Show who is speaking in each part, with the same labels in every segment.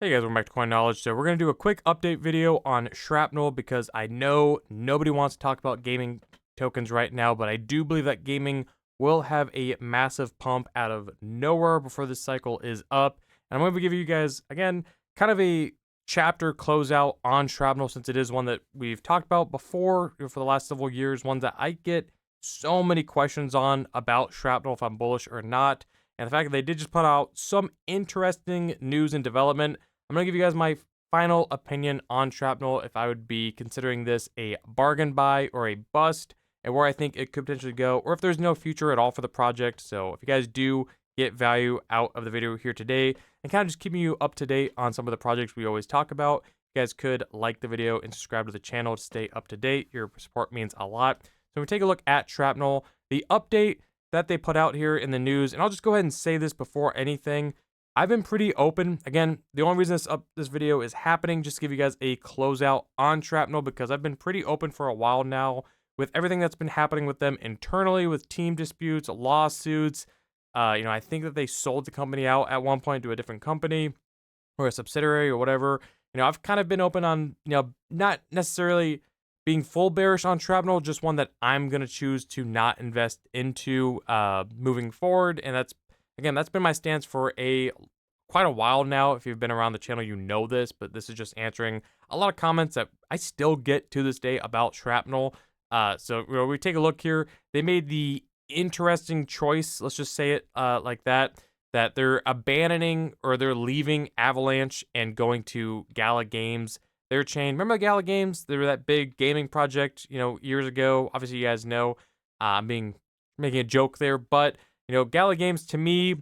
Speaker 1: Hey guys, welcome back to Coin Knowledge. So we're going to do a quick update video on Shrapnel because I know nobody wants to talk about gaming tokens right now, but I do believe that gaming will have a massive pump out of nowhere before this cycle is up. And I'm going to give you guys, again, kind of a chapter closeout on Shrapnel since it is one that we've talked about before for the last several years, one that I get so many questions on about Shrapnel, if I'm bullish or not. And the fact that they did just put out some interesting news and development. I'm going to give you guys my final opinion on Shrapnel, if I would be considering this a bargain buy or a bust, and where I think it could potentially go, or if there's no future at all for the project. So if you guys do get value out of the video here today, and kind of just keeping you up to date on some of the projects we always talk about, you guys could like the video and subscribe to the channel to stay up to date. Your support means a lot. So we take a look at Shrapnel, the update that they put out here in the news, and I'll just go ahead and say this before anything. I've been pretty open. Again, the only reason this video is happening, just to give you guys a closeout on Shrapnel, because I've been pretty open for a while now with everything that's been happening with them internally, with team disputes, lawsuits. I think that they sold the company out at one point to a different company or a subsidiary or whatever. I've kind of been open on, not necessarily being full bearish on Shrapnel, just one that I'm going to choose to not invest into moving forward. And that's been my stance for quite a while now. If you've been around the channel, you know this, but this is just answering a lot of comments that I still get to this day about Shrapnel. So we take a look here. They made the interesting choice, let's just say it like that they're abandoning or they're leaving Avalanche and going to Gala Games, their chain. Remember Gala Games? They were that big gaming project, years ago. Obviously, you guys know I'm making a joke there, but Gala Games, to me,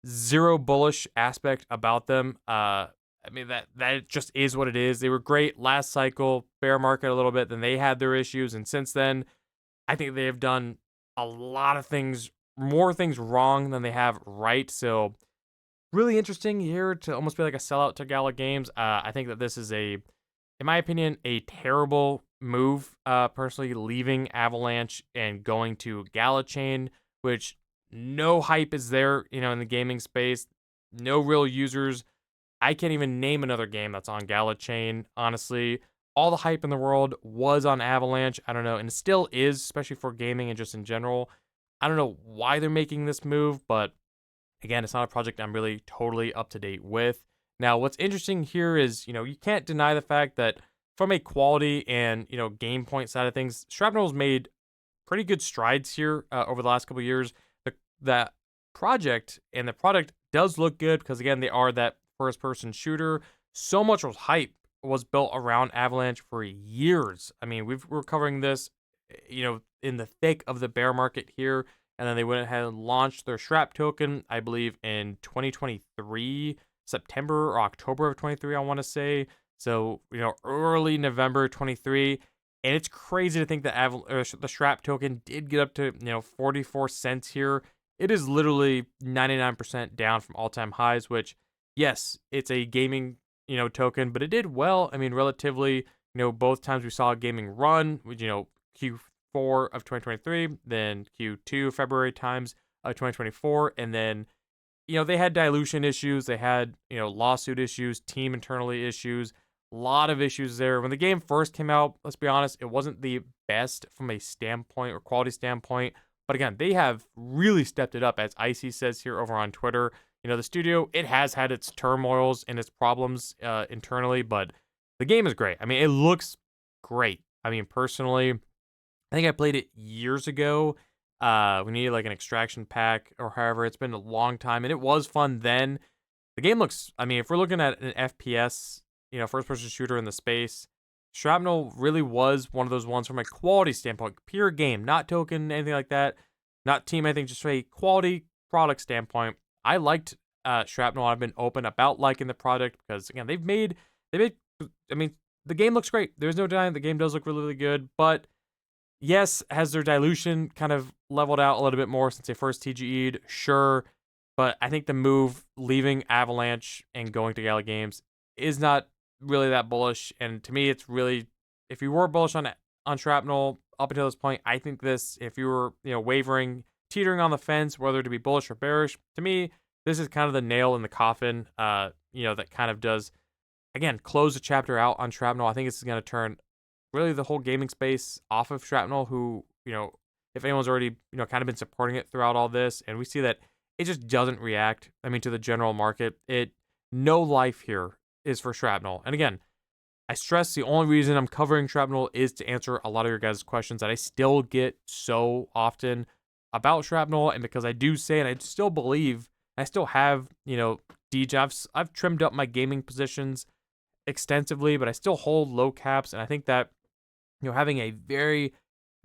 Speaker 1: zero bullish aspect about them. That just is what it is. They were great last cycle, bear market a little bit, then they had their issues, and since then, I think they have done a lot of things, more things wrong than they have right. So really interesting here to almost be like a sellout to Gala Games. I think that this is in my opinion, a terrible move, personally, leaving Avalanche and going to Gala Chain, which no hype is there, in the gaming space. No real users. I can't even name another game that's on Gala Chain, honestly. All the hype in the world was on Avalanche. I don't know, and it still is, especially for gaming and just in general. I don't know why they're making this move, but again, it's not a project I'm really totally up to date with. Now, what's interesting here is, you can't deny the fact that from a quality and, game point side of things, Shrapnel's made pretty good strides here over the last couple of years. That project and the product does look good because, again, they are that first-person shooter. So much was built around Avalanche for years. I mean, we're covering this, in the thick of the bear market here, and then they went ahead and launched their SHRAP token, I believe, in 2023, September or October of 23, I want to say. So, early November 23. And it's crazy to think that the SHRAP token did get up to, 44 cents here. It is literally 99% down from all-time highs, which, yes, it's a gaming, token, but it did well. I mean, relatively, both times we saw a gaming run, Q4 of 2023, then Q2 February times of 2024, and then, they had dilution issues, they had, lawsuit issues, team internally issues, a lot of issues there. When the game first came out, let's be honest, it wasn't the best from a standpoint or quality standpoint. But again, they have really stepped it up, as Icy says here over on Twitter. The studio, it has had its turmoils and its problems internally, but the game is great. I mean, it looks great. I mean, personally, I think I played it years ago. We needed like an extraction pack or however. It's been a long time, and it was fun then. The game looks, I mean, if we're looking at an FPS, first-person shooter in the space, Shrapnel really was one of those ones from a quality standpoint, pure game, not token, anything like that, not team, anything, just from a quality product standpoint. I liked Shrapnel. I've been open about liking the product because, again, I mean, the game looks great. There's no denying the game does look really, really good, but yes, has their dilution kind of leveled out a little bit more since they first TGE'd? Sure, but I think the move leaving Avalanche and going to Gala Games is not really that bullish, and to me, it's really, if you were bullish on Shrapnel up until this point, I think this, if you were wavering, teetering on the fence whether to be bullish or bearish, to me, this is kind of the nail in the coffin. that kind of does, again, close the chapter out on Shrapnel. I think this is going to turn really the whole gaming space off of Shrapnel, who, if anyone's already, kind of been supporting it throughout all this, and we see that it just doesn't react, to the general market. No life here is for Shrapnel. And again, I stress the only reason I'm covering Shrapnel is to answer a lot of your guys' questions that I still get so often about Shrapnel, and because I do say, and I still believe, I still have, I've trimmed up my gaming positions extensively, but I still hold low caps, and I think that, having a very,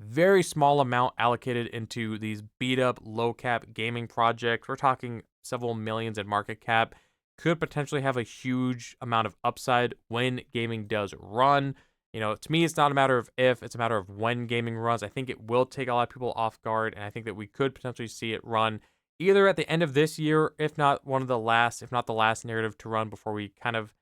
Speaker 1: very small amount allocated into these beat up low cap gaming projects, we're talking several millions in market cap, could potentially have a huge amount of upside when gaming does run. To me, it's not a matter of if, it's a matter of when gaming runs. I think it will take a lot of people off guard, and I think that we could potentially see it run either at the end of this year, if not one of the last, if not the last narrative to run before we kind of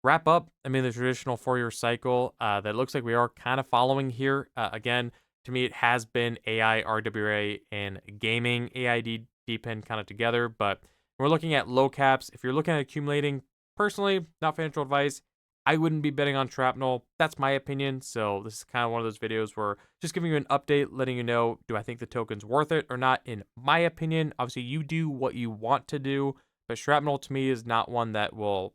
Speaker 1: wrap up, the traditional 4-year cycle that looks like we are kind of following here. Again, to me, it has been AI, RWA, and gaming, AID, DPIN kind of together, but we're looking at low caps. If you're looking at accumulating, personally, not financial advice, I wouldn't be betting on Shrapnel. That's my opinion. So this is kind of one of those videos where just giving you an update, letting you know, do I think the token's worth it or not? In my opinion, obviously you do what you want to do, but Shrapnel to me is not one that will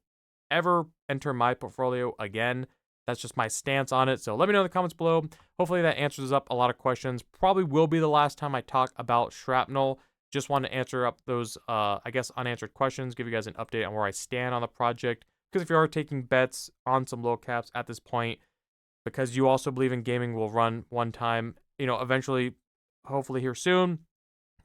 Speaker 1: ever enter my portfolio again. That's just my stance on it. So let me know in the comments below. Hopefully that answers up a lot of questions. Probably will be the last time I talk about Shrapnel. Just wanted to answer up those, unanswered questions, give you guys an update on where I stand on the project. Because if you are taking bets on some low caps at this point, because you also believe in gaming will run one time, eventually, hopefully here soon,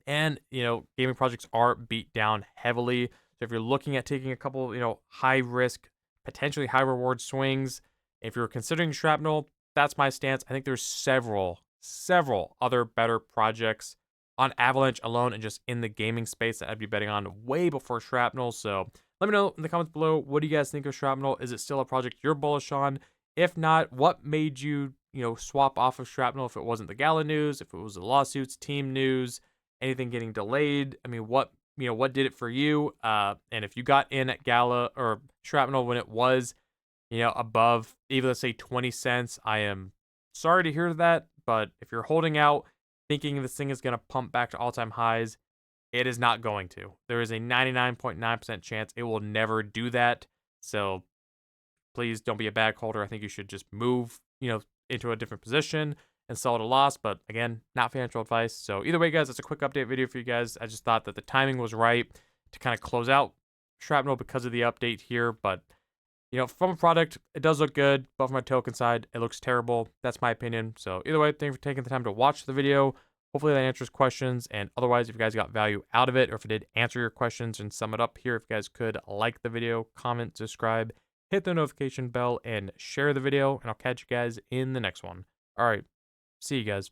Speaker 1: and, gaming projects are beat down heavily. So if you're looking at taking a couple, high risk, potentially high reward swings, if you're considering Shrapnel, that's my stance. I think there's several other better projects on Avalanche alone and just in the gaming space that I'd be betting on way before Shrapnel. So let me know in the comments below, what do you guys think of Shrapnel? Is it still a project you're bullish on? If not, what made you, swap off of Shrapnel if it wasn't the Gala news, if it was the lawsuits, team news, anything getting delayed? What did it for you? And if you got in at Gala or Shrapnel when it was, above even, let's say, 20 cents, I am sorry to hear that. But if you're holding out, thinking this thing is going to pump back to all-time highs, it is not going to. There is a 99.9% chance it will never do that. So please don't be a bag holder. I think you should just move, into a different position and sell at a loss. But again, not financial advice. So either way, guys, it's a quick update video for you guys. I just thought that the timing was right to kind of close out Shrapnel because of the update here. But, from a product, it does look good. But from a token side, it looks terrible. That's my opinion. So either way, thank you for taking the time to watch the video. Hopefully that answers questions. And otherwise, if you guys got value out of it, or if it did answer your questions and sum it up here, if you guys could like the video, comment, subscribe, hit the notification bell, and share the video. And I'll catch you guys in the next one. All right. See you guys.